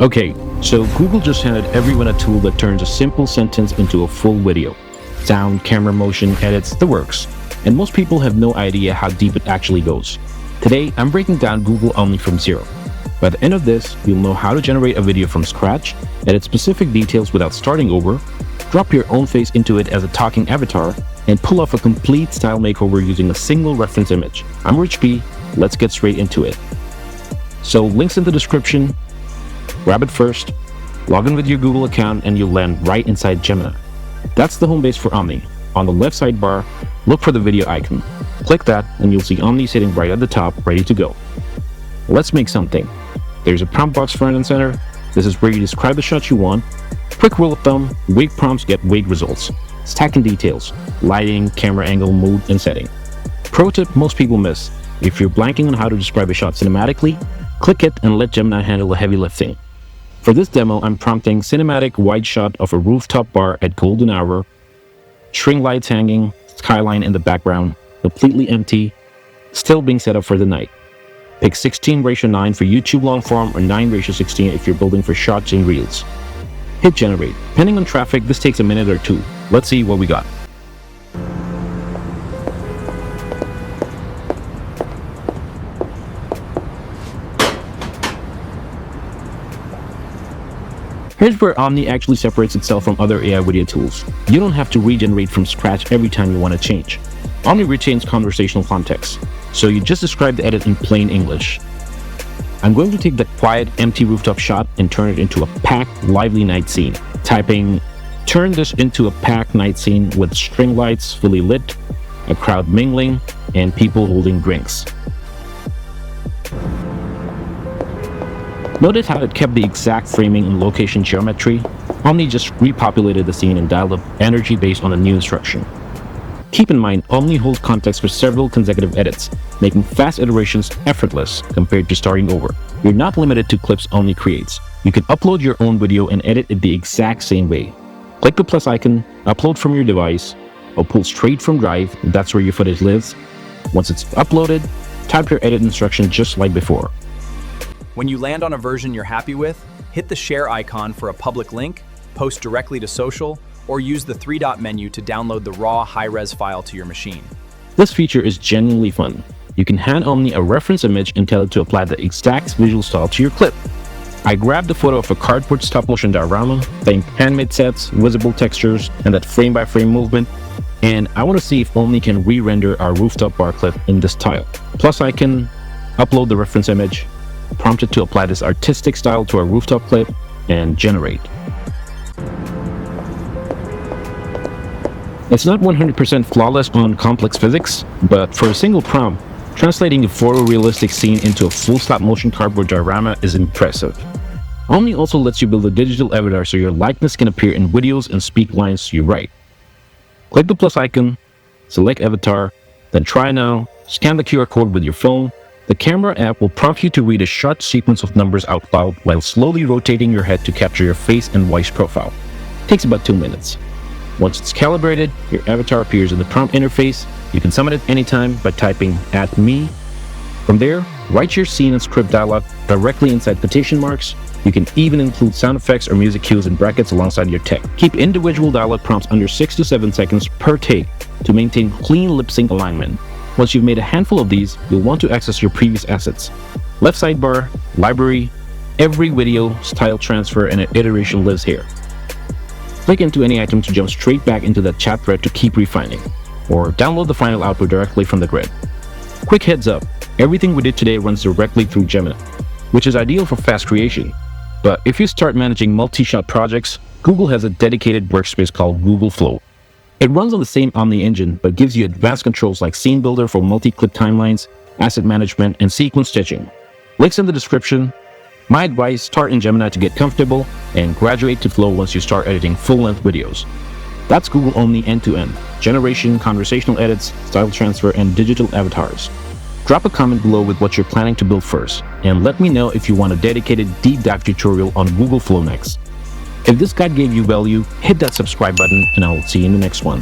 Okay, so Google just handed everyone a tool that turns a simple sentence into a full video. Sound, camera motion, edits, the works. And most people have no idea how deep it actually goes. Today, I'm breaking down Google Omni from zero. By the end of this, you'll know how to generate a video from scratch, edit specific details without starting over, drop your own face into it as a talking avatar, and pull off a complete style makeover using a single reference image. I'm Rich B. Let's get straight into it. So links in the description. Grab it first, log in with your Google account, and you'll land right inside Gemini. That's the home base for Omni. On the left sidebar, look for the video icon. Click that and you'll see Omni sitting right at the top, ready to go. Let's make something. There's a prompt box front and center. This is where you describe the shot you want. Quick rule of thumb, vague prompts get vague results. Stacking details, lighting, camera angle, mood, and setting. Pro tip most people miss: if you're blanking on how to describe a shot cinematically, click it and let Gemini handle the heavy lifting. For this demo, I'm prompting cinematic wide shot of a rooftop bar at golden hour, string lights hanging, skyline in the background, completely empty, still being set up for the night. Pick 16:9 for YouTube long form or 9:16 if you're building for shots and reels. Hit generate. Depending on traffic, this takes a minute or two. Let's see what we got. Here's where Omni actually separates itself from other AI video tools. You don't have to regenerate from scratch every time you want to change. Omni retains conversational context, so you just describe the edit in plain English. I'm going to take that quiet, empty rooftop shot and turn it into a packed, lively night scene. Typing, turn this into a packed night scene with string lights fully lit, a crowd mingling, and people holding drinks. Notice how it kept the exact framing and location geometry. Omni just repopulated the scene and dialed up energy based on the new instruction. Keep in mind, Omni holds context for several consecutive edits, making fast iterations effortless compared to starting over. You're not limited to clips Omni creates. You can upload your own video and edit it the exact same way. Click the plus icon, upload from your device, or pull straight from Drive, that's where your footage lives. Once it's uploaded, type your edit instruction just like before. When you land on a version you're happy with, hit the share icon for a public link, post directly to social, or use the three-dot menu to download the raw high-res file to your machine. This feature is genuinely fun. You can hand Omni a reference image and tell it to apply the exact visual style to your clip. I grabbed a photo of a cardboard stop-motion diorama, think handmade sets, visible textures, and that frame-by-frame movement, and I want to see if Omni can re-render our rooftop bar clip in this style. Plus icon, upload the reference image, prompt it to apply this artistic style to our rooftop clip, and generate. It's not 100% flawless on complex physics, but for a single prompt, translating a photorealistic scene into a full stop-motion cardboard diorama is impressive. Omni also lets you build a digital avatar so your likeness can appear in videos and speak lines you write. Click the plus icon, select avatar, then try now, scan the QR code with your phone. The camera app will prompt you to read a short sequence of numbers out loud while slowly rotating your head to capture your face and voice profile. It takes about 2 minutes. Once it's calibrated, your avatar appears in the prompt interface. You can summon it anytime by typing @me. From there, write your scene and script dialogue directly inside quotation marks. You can even include sound effects or music cues in brackets alongside your text. Keep individual dialogue prompts under 6 to 7 seconds per take to maintain clean lip sync alignment. Once you've made a handful of these, you'll want to access your previous assets. Left sidebar, library, every video, style transfer, and an iteration lives here. Click into any item to jump straight back into that chat thread to keep refining, or download the final output directly from the grid. Quick heads up, everything we did today runs directly through Gemini, which is ideal for fast creation. But if you start managing multi-shot projects, Google has a dedicated workspace called Google Flow. It runs on the same Omni engine, but gives you advanced controls like Scene Builder for multi-clip timelines, asset management, and sequence stitching. Links in the description. My advice, start in Gemini to get comfortable and graduate to Flow once you start editing full-length videos. That's Google Omni end-to-end: generation, conversational edits, style transfer, and digital avatars. Drop a comment below with what you're planning to build first, and let me know if you want a dedicated deep dive tutorial on Google Flow next. If this guide gave you value, hit that subscribe button and I'll see you in the next one.